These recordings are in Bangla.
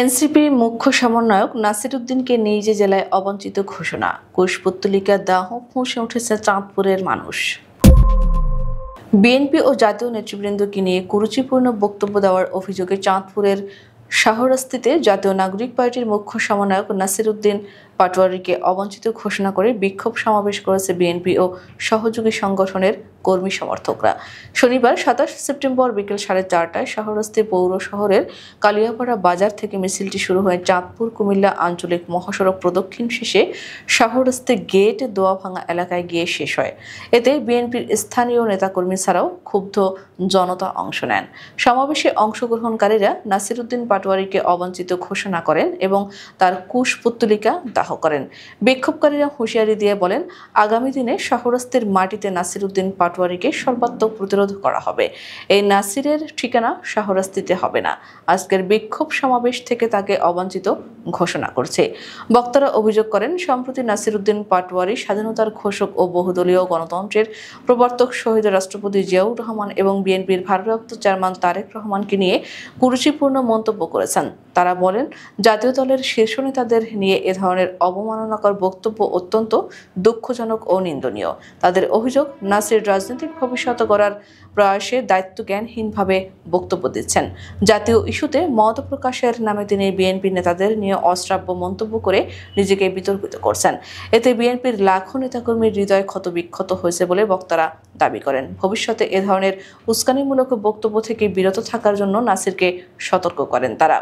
এনসিপি মুখ্য সমন্বয়ক নাসির উদ্দিনকে নিজ জেলায় অবঞ্চিত ঘোষণা। কুশপুত্তলিকা দাহ ফুঁসে উঠেছে চাঁদপুরের মানুষ। বিএনপি ও জাতীয় নেতৃবৃন্দকে নিয়ে কুরুচিপূর্ণ বক্তব্য দেওয়ার অভিযোগে চাঁদপুরের শাহরাস্তিতে জাতীয় নাগরিক পার্টির মুখ্য সমন্বয়ক নাসির উদ্দিন পাটোয়ারিকে অবঞ্চিত ঘোষণা করে বিক্ষোভ সমাবেশ করেছে বিএনপি ও সহযোগী সংগঠনের কর্মী সমর্থকরা। শনিবার ২৭ সেপ্টেম্বর বিকেল 4:30টায় শাহরাস্তি পৌর শহরের কালিয়াপাড়া বাজার থেকে মিছিলটি শুরু হয়ে চাঁদপুর কুমিল্লা আঞ্চলিক মহাসড়ক প্রদক্ষিণ শেষে শাহরাস্তি গেট দোয়াভাঙা এলাকায় গিয়ে শেষ হয়। এতে বিএনপির স্থানীয় নেতাকর্মী ছাড়াও ক্ষুব্ধ জনতা অংশ নেন। সমাবেশে অংশগ্রহণকারীরা নাসির উদ্দিন পাটোয়ারিকে অবঞ্চিত ঘোষণা করেন এবং তার কুশপুত্তলিকা দাহ করেন। বিক্ষোভকারীরা হুঁশিয়ারি দিয়ে বলেন, আগামী দিনে শাহরাস্তির মাটিতে নাসির উদ্দিন পাটোয়ারিকে সর্বাত্মক প্রতিরোধ করা হবে। এই নাসিরের ঠিকানা শাহরাস্তিতে হবে না। আজকের বিক্ষোভ সমাবেশ থেকে তাকে অবাঞ্ছিত ঘোষণা করছে। বক্তারা অভিযোগ করেন, সম্প্রতি নাসির উদ্দিন পাটোয়ারি স্বাধীনতার ঘোষক ও বহুদলীয় গণতন্ত্রের প্রবর্তক শহীদ রাষ্ট্রপতি জিয়াউর রহমান এবং বিএনপির ভারপ্রাপ্ত চেয়ারম্যান তারেক রহমানকে নিয়ে কুরুচিপূর্ণ মন্তব্য করেছেন। তারা বলেন, জাতীয় দলের শীর্ষ নেতাদের নিয়ে এ ধরনের অবমাননাকর বক্তব্য অত্যন্ত দুঃখজনক ও নিন্দনীয়। তাদের অভিযোগ, নাসির রাজনৈতিক ভবিষ্যৎ গড়ার প্রয়াসে দায়িত্বজ্ঞানহীনভাবে বক্তব্য দিচ্ছেন। জাতীয় ইস্যুতে মত প্রকাশের নামে তিনি বিএনপি নেতাদের নিয়ে অশ্রাব্য মন্তব্য করে নিজেকে বিতর্কিত করছেন। এতে বিএনপির লাখো নেতাকর্মীর হৃদয় ক্ষতবিক্ষত হয়েছে বলে বক্তারা দাবি করেন। ভবিষ্যতে এ ধরনের উস্কানিমূলক বক্তব্য থেকে বিরত থাকার জন্য নাসিরকে সতর্ক করেন তারা।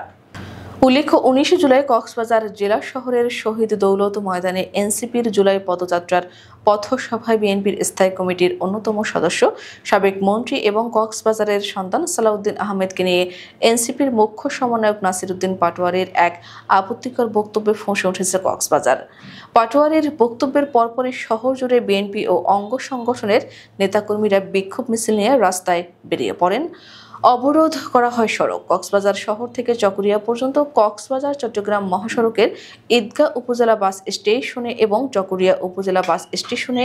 উল্লেখ্য, ১৯ জুলাই কক্সবাজার জেলা শহরের শহীদ দৌলত ময়দানে এনসিপির জুলাই পদযাত্রার পথসভায় বিএনপির স্থায়ী কমিটির অন্যতম সদস্য, সাবেক মন্ত্রী এবং কক্সবাজারের সন্তান সালাউদ্দিন আহমেদকে নিয়ে এনসিপির মুখ্য সমন্বয়ক নাসির উদ্দিন পাটোয়ারির এক আপত্তিকর বক্তব্যে ফুঁসে উঠেছে কক্সবাজার। পাটোয়ারির বক্তব্যের পরপরই শহর জুড়ে বিএনপি ও অঙ্গ সংগঠনের নেতাকর্মীরা বিক্ষোভ মিছিল নিয়ে রাস্তায় বেরিয়ে পড়েন। অবরোধ করা হয় সড়ক। কক্সবাজার শহর থেকে চকরিয়া পর্যন্ত কক্সবাজার চট্টগ্রাম মহাসড়কের ঈদগাঁ উপজেলা বাস স্টেশনে এবং চকরিয়া উপজেলা বাস স্টেশনে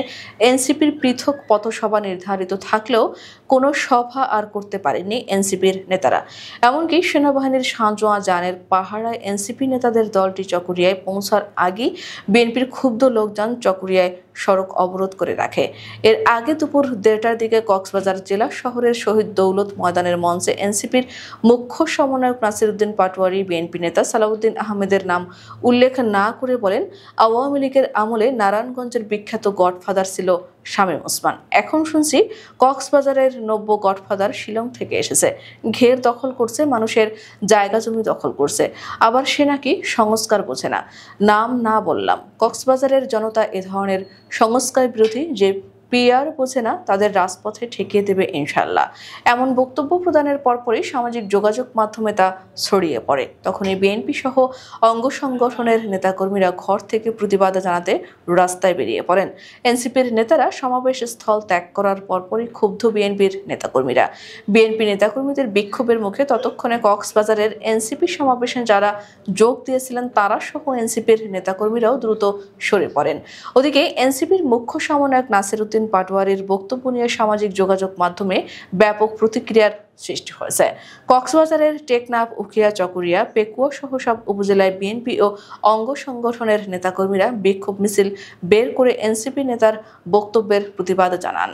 এনসিপির পৃথক পথসভা নির্ধারিত থাকলেও কোনো সভা আর করতে পারেননি এনসিপির নেতারা। এমনকি সেনাবাহিনীর সাঁজোয়া যানের পাহারায় এনসিপি নেতাদের দলটি চকরিয়ায় পৌঁছার আগেই বিএনপির ক্ষুব্ধ লোকজন চকরিয়ায় সড়ক অবরোধ করে রাখে। এর আগে দুপুর ১:৩০টার দিকে কক্সবাজার জেলা শহরের শহীদ দৌলত ময়দানের মঞ্চে এনসিপির মুখ্য সমন্বয়ক নাসির উদ্দিন পাটোয়ারি বিএনপি নেতা সালাউদ্দিন আহমেদের নাম উল্লেখ না করে বলেন, আওয়ামী লীগের আমলে নারায়ণগঞ্জের বিখ্যাত গডফাদার ছিল শামীম ওসমান। এখন শুনছি কক্সবাজারের নব্য গডফাদার শিলং থেকে এসেছে, ঘের দখল করছে, মানুষের জায়গা জমি দখল করছে। আবার সে নাকি সংস্কার বোঝে না। নাম না বললাম, কক্সবাজারের জনতা এ ধরনের সংস্কার বিরোধী যে পিআর বোঝে না, তাদের রাজপথে ঠেকিয়ে দেবে ইনশাল্লাহ। এমন বক্তব্য প্রদানের পরপরই সামাজিক যোগাযোগ মাধ্যমে তা ছড়িয়ে পড়ে। তখনই বিএনপি সহ অঙ্গ সংগঠনের নেতাকর্মীরা ঘর থেকে প্রতিবাদ জানাতে রাস্তায় বেরিয়ে পড়েন। এনসিপির নেতারা সমাবেশ স্থল ত্যাগ করার পরপরই ক্ষুব্ধ বিএনপির নেতাকর্মীরা। বিএনপি নেতাকর্মীদের বিক্ষোভের মুখে ততক্ষণে কক্সবাজারের এনসিপি সমাবেশে যারা যোগ দিয়েছিলেন তারা সহ এনসিপির নেতাকর্মীরাও দ্রুত সরে পড়েন। ওদিকে এনসিপির মুখ্য সমন্বয়ক নাসির উদ্দিন পাটোয়ারির বক্তব্য নিয়ে সামাজিক যোগাযোগ মাধ্যমে ব্যাপক প্রতিক্রিয়ার সৃষ্টি হয়েছে। কক্সবাজারের টেকনাফ, উখিয়া, চকরিয়া, পেকুয়া সহ সব উপজেলায় বিএনপি ও অঙ্গ সংগঠনের নেতাকর্মীরা বিক্ষোভ মিছিল বের করে এনসিপি নেতার বক্তব্যের প্রতিবাদ জানান।